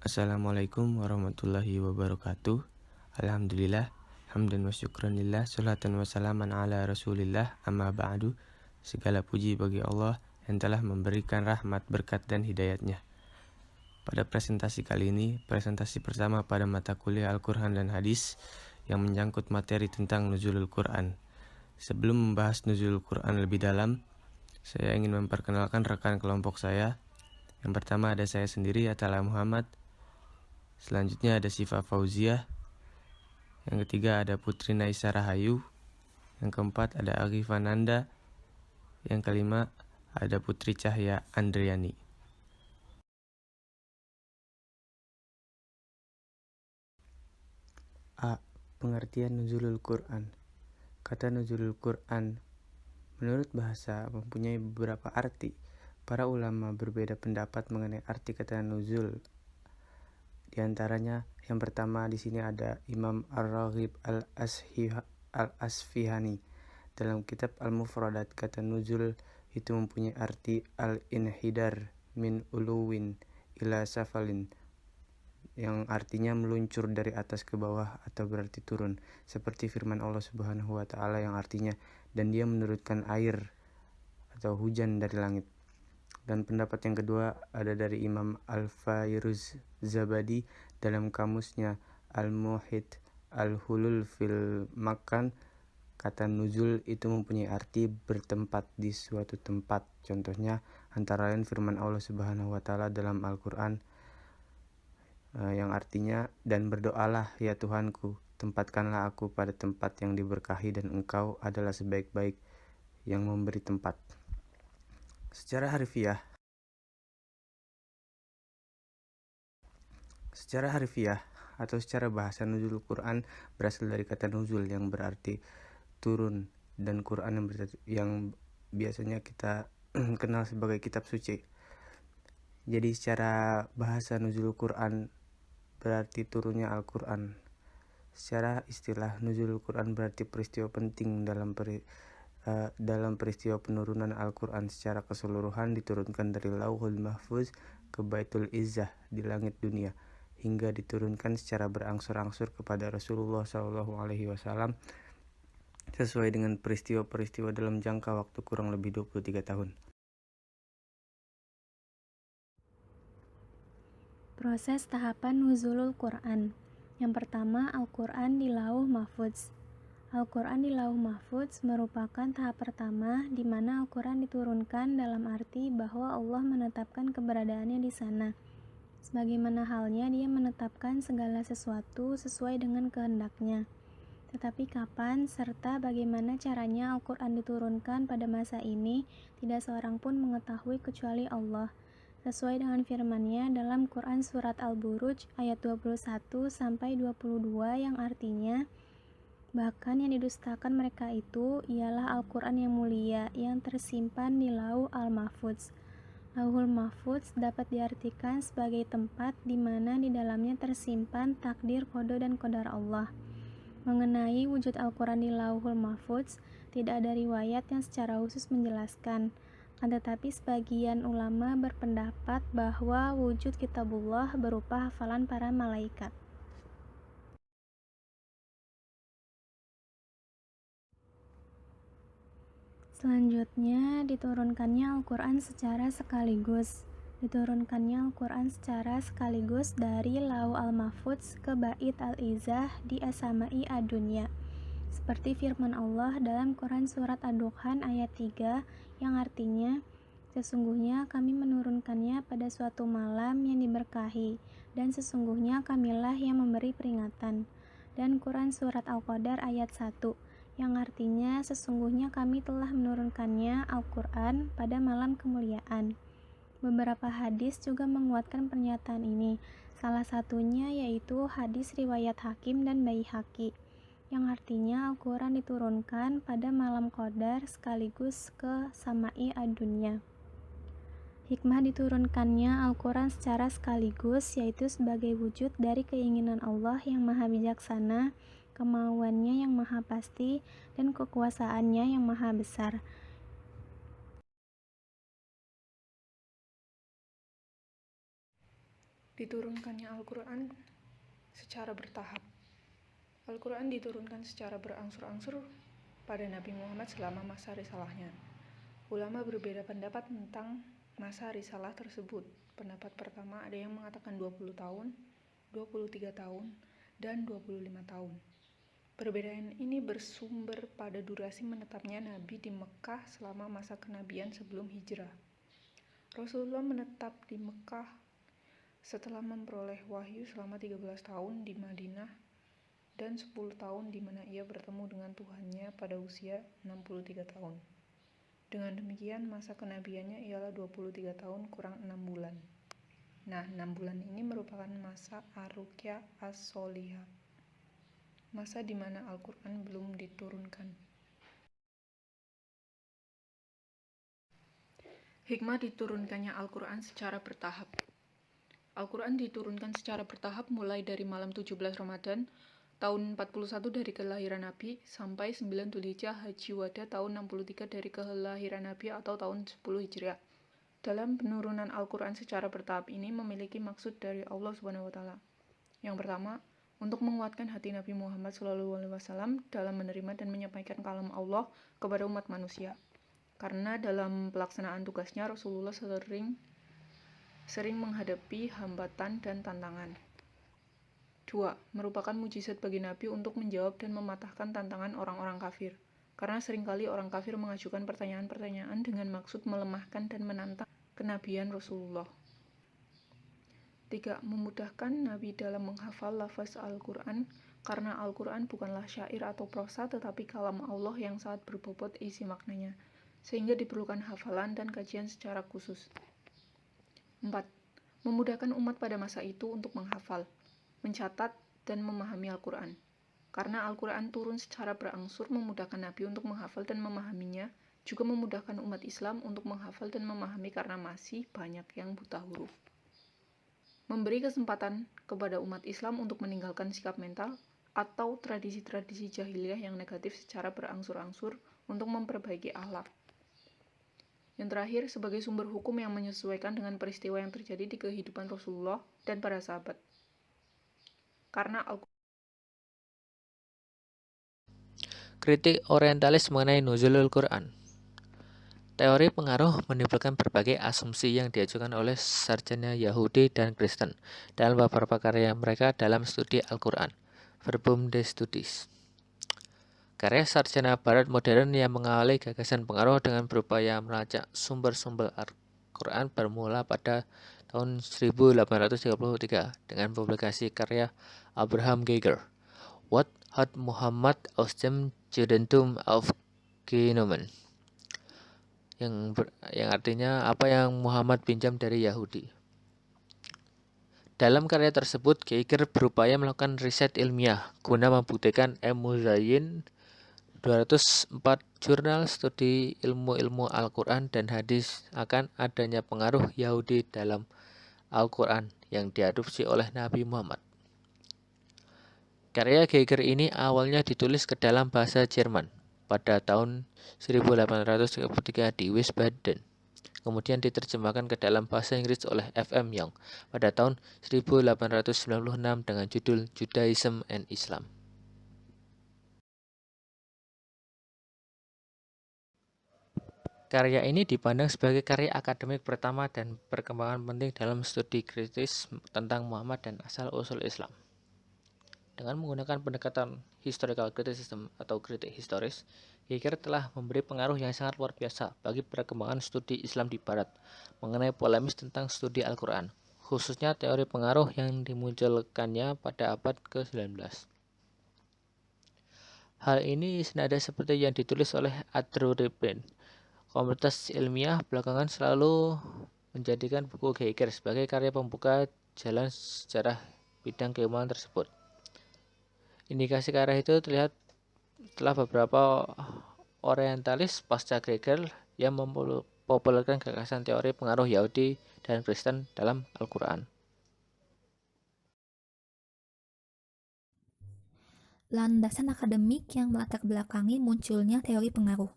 Assalamualaikum warahmatullahi wabarakatuh. Alhamdulillah, hamdan wa syukranillah, salatan wa salaman ala rasulillah, amma ba'du. Segala puji bagi Allah yang telah memberikan rahmat, berkat, dan hidayatnya. Pada presentasi kali ini, presentasi pertama pada mata kuliah Al-Quran dan Hadis yang menyangkut materi tentang nuzulul Quran. Sebelum membahas nuzulul Quran lebih dalam, saya ingin memperkenalkan rekan kelompok saya. Yang pertama ada saya sendiri, Atala Muhammad. Selanjutnya ada Siva Fauziah. Yang ketiga ada Putri Naisa Rahayu. Yang keempat ada Arif Ananda. Yang kelima ada Putri Cahya Andriani. A. Pengertian nuzulul Quran. Kata nuzulul Quran menurut bahasa mempunyai beberapa arti. Para ulama berbeda pendapat mengenai arti kata nuzul. Di antaranya yang pertama di sini ada Imam Ar-Raghib Al-Asfihani. Dalam kitab Al-Mufradat, kata nuzul itu mempunyai arti al-inhidar min uluwin ila safalin, yang artinya meluncur dari atas ke bawah atau berarti turun, seperti firman Allah Subhanahu wa taala yang artinya dan dia menurunkan air atau hujan dari langit. Dan pendapat yang kedua ada dari Imam Al-Fairuz Zabadi dalam kamusnya Al-Muhit Al-Hulul fil Makan. Kata nuzul itu mempunyai arti bertempat di suatu tempat. Contohnya antara lain firman Allah Subhanahu wa taala dalam Al-Qur'an yang artinya dan berdoalah ya Tuhanku, tempatkanlah aku pada tempat yang diberkahi dan Engkau adalah sebaik-baik yang memberi tempat. Secara harfiah atau secara bahasa nuzul Quran berasal dari kata nuzul yang berarti turun dan Quran yang biasanya kita kenal sebagai kitab suci. Jadi secara bahasa nuzul Quran berarti turunnya Al-Quran. Secara istilah nuzul Quran berarti peristiwa penting dalam peristiwa penurunan Al-Quran secara keseluruhan, diturunkan dari Lauhul Mahfuz ke Baitul Izzah di langit dunia hingga diturunkan secara berangsur-angsur kepada Rasulullah SAW sesuai dengan peristiwa-peristiwa dalam jangka waktu kurang lebih 23 tahun. Proses tahapan nuzulul Quran. Yang pertama, Al-Quran di Lauh Mahfuz. Al-Quran di Lauh Mahfuz merupakan tahap pertama di mana Al-Quran diturunkan, dalam arti bahwa Allah menetapkan keberadaannya di sana. Sebagaimana halnya dia menetapkan segala sesuatu sesuai dengan kehendaknya. Tetapi kapan serta bagaimana caranya Al-Quran diturunkan pada masa ini, tidak seorang pun mengetahui kecuali Allah. Sesuai dengan firman-Nya dalam Quran Surat Al-Buruj ayat 21-22 yang artinya, bahkan yang didustakan mereka itu ialah Al-Quran yang mulia yang tersimpan di Lauh Al-Mahfuz. Lauhul Mahfuz dapat diartikan sebagai tempat di mana di dalamnya tersimpan takdir, qada dan qadar Allah. Mengenai wujud Al-Quran di Lauhul Mahfuz, tidak ada riwayat yang secara khusus menjelaskan. Tetapi sebagian ulama berpendapat bahwa wujud kitabullah berupa hafalan para malaikat. Selanjutnya, diturunkannya Al-Quran secara sekaligus. Dari Lauh Al-Mahfuz ke Bait Al-Izzah di As-Sama'i Ad-Dunya. Seperti firman Allah dalam Quran Surat Ad-Dukhan ayat 3 yang artinya, sesungguhnya kami menurunkannya pada suatu malam yang diberkahi, dan sesungguhnya kamilah yang memberi peringatan. Dan Quran Surat Al-Qadar ayat 1 yang artinya, sesungguhnya kami telah menurunkannya Al-Quran pada malam kemuliaan. Beberapa hadis juga menguatkan pernyataan ini. Salah satunya yaitu hadis riwayat Hakim dan Baihaqi yang artinya Al-Quran diturunkan pada malam Qadar sekaligus ke Sama'i Ad-Dunya. Hikmah diturunkannya Al-Quran secara sekaligus yaitu sebagai wujud dari keinginan Allah yang maha bijaksana, kemauannya yang maha pasti, dan kekuasaannya yang maha besar. Diturunkannya Al-Quran secara bertahap. Al-Quran diturunkan secara berangsur-angsur pada Nabi Muhammad selama masa risalahnya. Ulama berbeda pendapat tentang masa risalah tersebut. Pendapat pertama ada yang mengatakan 20 tahun, 23 tahun, dan 25 tahun. Perbedaan ini bersumber pada durasi menetapnya Nabi di Mekah selama masa kenabian sebelum hijrah. Rasulullah menetap di Mekah setelah memperoleh wahyu selama 13 tahun di Madinah dan 10 tahun di mana ia bertemu dengan Tuhannya pada usia 63 tahun. Dengan demikian masa kenabiannya ialah 23 tahun kurang 6 bulan. Nah, 6 bulan ini merupakan masa Ar-Ruqyah As-Sholihah, masa di mana Al-Quran belum diturunkan. Hikmah diturunkannya Al-Quran secara bertahap. Al-Quran diturunkan secara bertahap mulai dari malam 17 Ramadan tahun 41 dari kelahiran Nabi sampai 9 Dzulhijjah Haji Wada tahun 63 dari kelahiran Nabi atau tahun 10 Hijriah. Dalam penurunan Al-Quran secara bertahap ini memiliki maksud dari Allah SWT. Yang pertama, untuk menguatkan hati Nabi Muhammad SAW dalam menerima dan menyampaikan kalam Allah kepada umat manusia. Karena dalam pelaksanaan tugasnya Rasulullah sering menghadapi hambatan dan tantangan. 2. Merupakan mujizat bagi Nabi untuk menjawab dan mematahkan tantangan orang-orang kafir. Karena seringkali orang kafir mengajukan pertanyaan-pertanyaan dengan maksud melemahkan dan menantang kenabian Rasulullah. 3. Memudahkan Nabi dalam menghafal lafaz Al-Quran, karena Al-Quran bukanlah syair atau prosa tetapi kalam Allah yang sangat berbobot isi maknanya, sehingga diperlukan hafalan dan kajian secara khusus. 4. Memudahkan umat pada masa itu untuk menghafal, mencatat, dan memahami Al-Quran. Karena Al-Quran turun secara berangsur memudahkan Nabi untuk menghafal dan memahaminya, juga memudahkan umat Islam untuk menghafal dan memahami karena masih banyak yang buta huruf. Memberi kesempatan kepada umat Islam untuk meninggalkan sikap mental atau tradisi-tradisi jahiliyah yang negatif secara berangsur-angsur untuk memperbaiki akhlak. Yang terakhir, sebagai sumber hukum yang menyesuaikan dengan peristiwa yang terjadi di kehidupan Rasulullah dan para sahabat. Karena Kritik orientalis mengenai nuzulul Quran. Teori pengaruh menimbulkan berbagai asumsi yang diajukan oleh sarjana Yahudi dan Kristen dalam beberapa karya mereka dalam studi Al-Quran, Verbum de Studis. Karya sarjana Barat modern yang mengawali gagasan pengaruh dengan berupaya melacak sumber-sumber Al-Quran bermula pada tahun 1833 dengan publikasi karya Abraham Geiger, What had Muhammad aus dem Judentum aufgenommen, yang artinya apa yang Muhammad pinjam dari Yahudi. Dalam karya tersebut, Geiger berupaya melakukan riset ilmiah guna membuktikan Muzayyin 204 jurnal studi ilmu-ilmu Al-Quran dan hadis akan adanya pengaruh Yahudi dalam Al-Quran yang diadopsi oleh Nabi Muhammad. Karya Geiger ini awalnya ditulis ke dalam bahasa Jerman pada tahun 1833 di Wiesbaden. Kemudian diterjemahkan ke dalam bahasa Inggris oleh F.M. Young pada tahun 1896 dengan judul Judaism and Islam. Karya ini dipandang sebagai karya akademik pertama dan perkembangan penting dalam studi kritis tentang Muhammad dan asal-usul Islam. Dengan menggunakan pendekatan historical criticism atau kritik historis, Geiger telah memberi pengaruh yang sangat luar biasa bagi perkembangan studi Islam di Barat mengenai polemis tentang studi Al-Quran, khususnya teori pengaruh yang dimunculkannya pada abad ke-19. Hal ini senada seperti yang ditulis oleh Andrew Ripin. Komunitas ilmiah belakangan selalu menjadikan buku Geiger sebagai karya pembuka jalan sejarah bidang keilmuan tersebut. Indikasi ke arah itu terlihat setelah beberapa orientalis pasca Geiger yang mempopulerkan gagasan teori pengaruh Yahudi dan Kristen dalam Al-Quran. landasan akademik yang melatar belakangi munculnya teori pengaruh.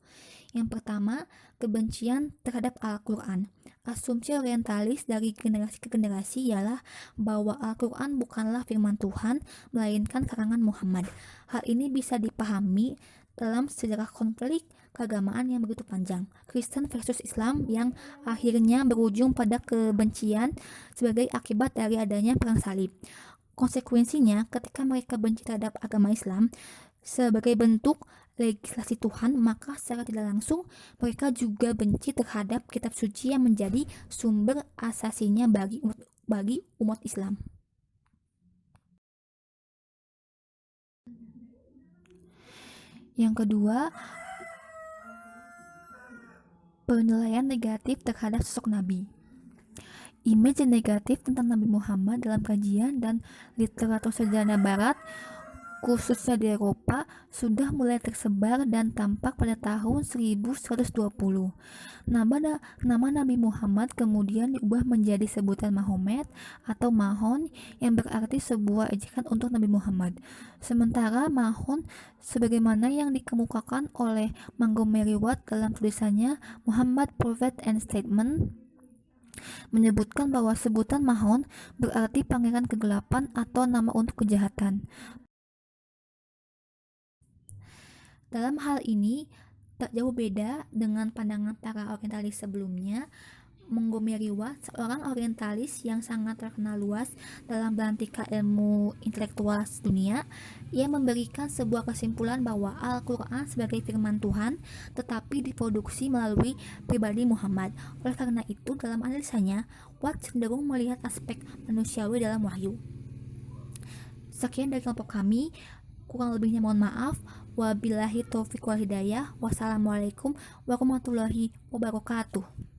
Yang pertama, kebencian terhadap Al-Quran. Asumsi orientalis dari generasi ke generasi ialah bahwa Al-Quran bukanlah firman Tuhan, melainkan karangan Muhammad. Hal ini bisa dipahami dalam sejarah konflik keagamaan yang begitu panjang, Kristen versus Islam, yang akhirnya berujung pada kebencian sebagai akibat dari adanya perang salib. Konsekuensinya, ketika mereka benci terhadap agama Islam sebagai bentuk legislasi Tuhan, maka secara tidak langsung mereka juga benci terhadap kitab suci yang menjadi sumber asasinya bagi umat Islam. Yang kedua, penilaian negatif terhadap sosok Nabi. Image negatif tentang Nabi Muhammad dalam kajian dan literatur sejarah Barat, khususnya di Eropa, sudah mulai tersebar dan tampak pada tahun 1120. Nama Nabi Muhammad kemudian diubah menjadi sebutan Mahomet atau Mahon, yang berarti sebuah ejekan untuk Nabi Muhammad. Sementara Mahon, sebagaimana yang dikemukakan oleh Montgomery Watt dalam tulisannya Muhammad Prophet and Statement, menyebutkan bahwa sebutan Mahon berarti pangeran kegelapan atau nama untuk kejahatan. Dalam hal ini, tak jauh beda dengan pandangan para orientalis sebelumnya. Montgomery Watt, seorang orientalis yang sangat terkenal luas dalam belantika ilmu intelektual dunia, ia memberikan sebuah kesimpulan bahwa Al-Quran sebagai firman Tuhan tetapi diproduksi melalui pribadi Muhammad. Oleh karena itu, dalam analisanya, Watt cenderung melihat aspek manusiawi dalam wahyu. Sekian dari kelompok kami. Kurang lebihnya mohon maaf. Wabillahi taufiq wal hidayah. Wassalamualaikum warahmatullahi wabarakatuh.